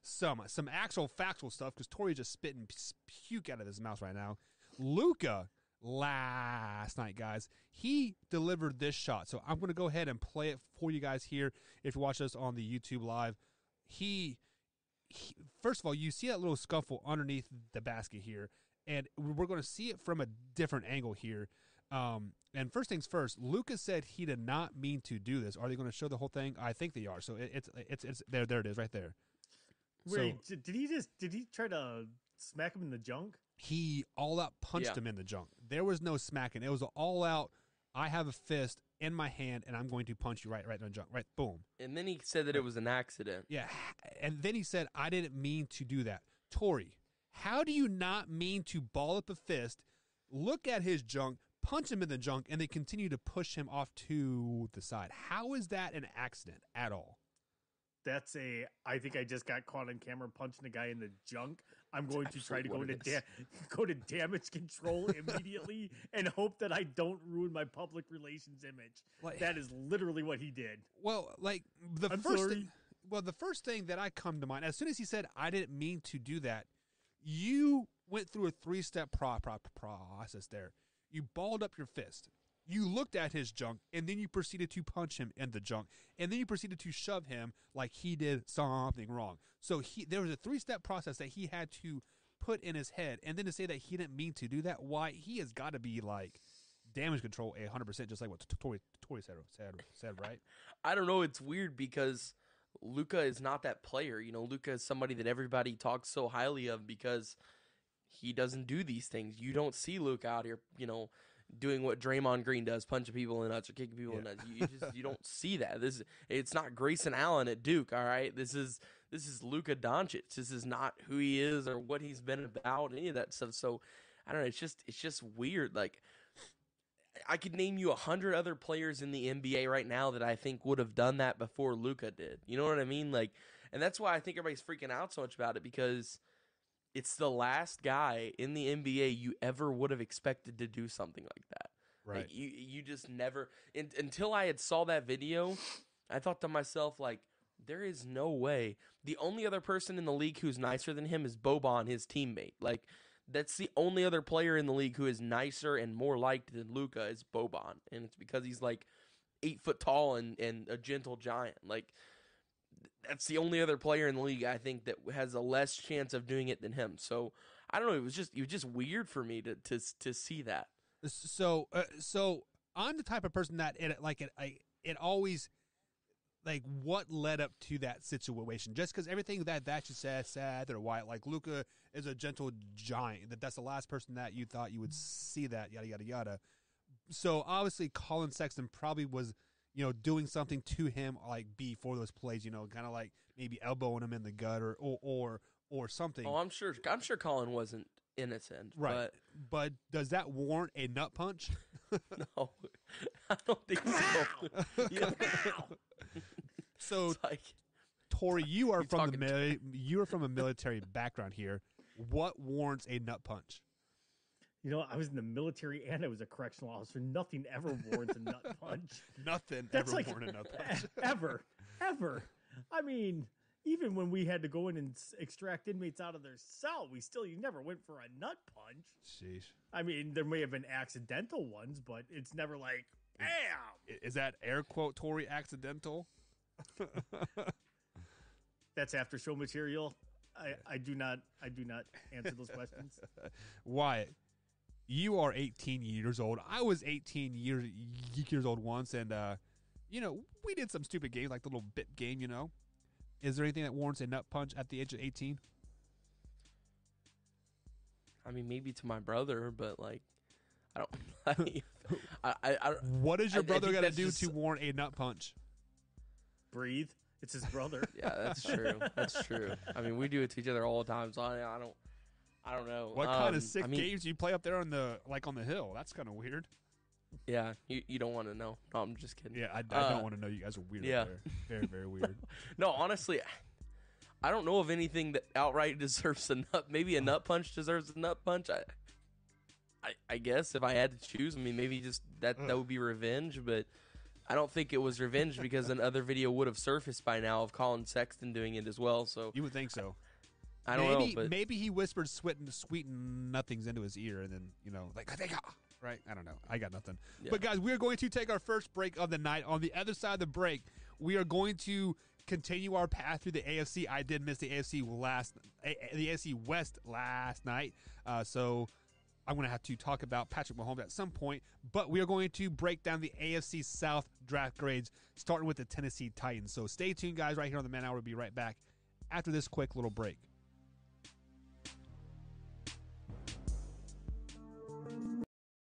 some actual factual stuff because Tori's just spitting puke out of his mouth right now. Luka last night, guys, he delivered this shot. So I'm going to go ahead and play it for you guys here. If you watch us on the YouTube live, he first of all, you see that little scuffle underneath the basket here, and we're going to see it from a different angle here. And first things first, Luka said he did not mean to do this. Are they going to show the whole thing? I think they are. So it's there. There it is, right there. Wait, so, did he try to smack him in the junk? He all out punched him in the junk. There was no smacking. It was all out. I have a fist in my hand, and I'm going to punch you right in the junk. Right, boom. And then he said that it was an accident. Yeah, and then he said, I didn't mean to do that. Tori, how do you not mean to ball up a fist, look at his junk, punch him in the junk, and then continue to push him off to the side? How is that an accident at all? I think I just got caught on camera punching a guy in the junk. I'm going to try to go to damage control immediately and hope that I don't ruin my public relations image. That is literally what he did. Well, the first thing that I come to mind, as soon as he said, I didn't mean to do that, you went through a 3-step process there. You balled up your fist. You looked at his junk, and then you proceeded to punch him in the junk, and then you proceeded to shove him like he did something wrong. So there was a 3-step process that he had to put in his head, and then to say that he didn't mean to do that, why, he has got to be like damage control 100%, just like what Tori said, right? I don't know. It's weird because Luka is not that player. You know, Luka is somebody that everybody talks so highly of because he doesn't do these things. You don't see Luka out here, doing what Draymond Green does, punching people in the nuts or kicking people in the nuts. You don't see that. It's not Grayson Allen at Duke, all right? This is Luka Doncic. This is not who he is or what he's been about, any of that stuff. So I don't know, it's just weird. Like, I could name you 100 other players in the NBA right now that I think would have done that before Luka did. You know what I mean? Like, and that's why I think everybody's freaking out so much about it, because it's the last guy in the NBA you ever would have expected to do something like that. Right. Like, you just never, until I had saw that video, I thought to myself, like, there is no way. The only other person in the league who's nicer than him is Boban, his teammate. Like, that's the only other player in the league who is nicer and more liked than Luka is Boban. And it's because he's like 8 foot tall and a gentle giant. Like, that's the only other player in the league I think that has a less chance of doing it than him. So I don't know. It was just weird for me to see that. So I'm the type of person that it always, like, what led up to that situation? Just because everything that you said or why, like, Luka is a gentle giant, that's the last person that you thought you would see that, yada yada yada. So obviously Colin Sexton probably was, doing something to him, like, before those plays, kind of like maybe elbowing him in the gut or something. Oh, I'm sure Colin wasn't innocent. Right. But does that warrant a nut punch? No, I don't think so. So, Tori, you are from a military background here. What warrants a nut punch? I was in the military and I was a correctional officer. Nothing ever warrants a nut punch. Nothing ever warrants a nut punch. Ever. I mean, even when we had to go in and extract inmates out of their cell, you never went for a nut punch. Sheesh. I mean, there may have been accidental ones, but it's never like, bam! Is that air quote, Tori, accidental? That's after show material. I do not answer those questions. Wyatt, you are 18 years old. I was 18 years old once, and we did some stupid games, like the little bit game. Is there anything that warrants a nut punch at the age of 18? I mean, maybe to my brother, but like, I don't. I what does your brother got to do to warrant a nut punch? Breathe. It's his brother. Yeah, that's true. That's true. I mean, we do it to each other all the time, so I don't know. What kind of sick games do you play up there on the hill? That's kind of weird. Yeah, you don't want to know. No, I'm just kidding. Yeah, I don't want to know. You guys are weird up there. Very, very weird. No, honestly, I don't know of anything that outright deserves a nut. Maybe a nut punch deserves a nut punch. I guess if I had to choose, I mean, maybe just that would be revenge. But I don't think it was revenge because another video would have surfaced by now of Colin Sexton doing it as well. So You would think so. I don't know, but maybe he whispered sweet nothings into his ear, and then right? I don't know. I got nothing. Yeah. But guys, we are going to take our first break of the night. On the other side of the break, we are going to continue our path through the AFC. I did miss the AFC West last night, so I'm going to have to talk about Patrick Mahomes at some point. But we are going to break down the AFC South draft grades, starting with the Tennessee Titans. So stay tuned, guys, right here on the Man Hour. We'll be right back after this quick little break.